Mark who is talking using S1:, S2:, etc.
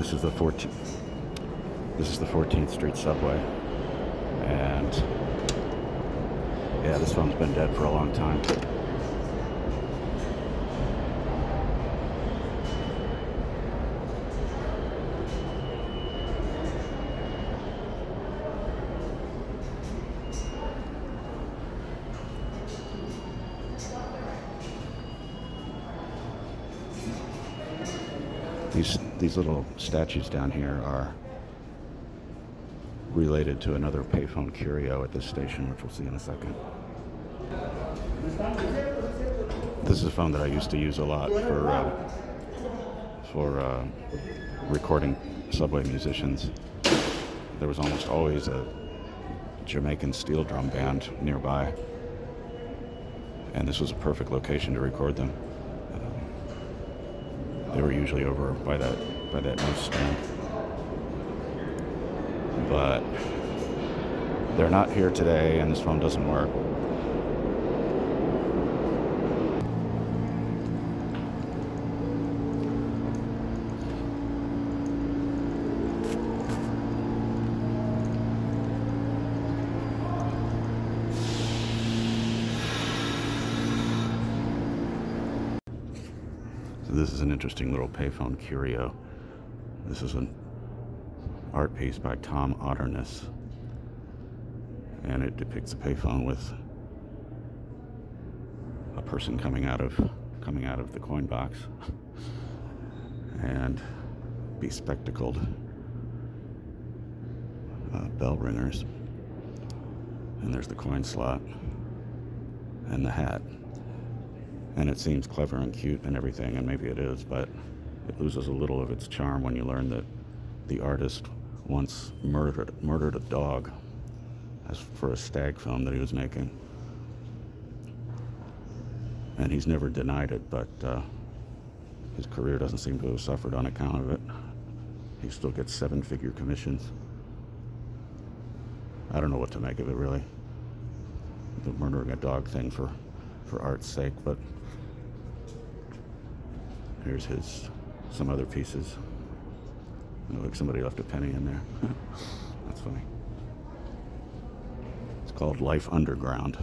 S1: This is the 14th Street subway, and yeah, this phone's been dead for a long time. These little statues down here are related to another Payphone Curio at this station, which we'll see in a second. This is a phone that I used to use a lot for recording subway musicians. There was almost always a Jamaican steel drum band nearby, and this was a perfect location to record them. They were usually over by that new stand, but they're not here today, and this phone doesn't work. This is an interesting little Payphone Curio. This is an art piece by Tom Otterness, and it depicts a payphone with a person coming out of the coin box and bespectacled bell ringers, and there's the coin slot and the hat. And it seems clever and cute and everything, and maybe it is, but it loses a little of its charm when you learn that the artist once murdered a dog for a stag film that he was making. And he's never denied it, but his career doesn't seem to have suffered on account of it. He still gets 7-figure commissions. I don't know what to make of it, really. The murdering a dog thing for art's sake, but here's some other pieces. It looks like somebody left a penny in there. That's funny. It's called Life Underground.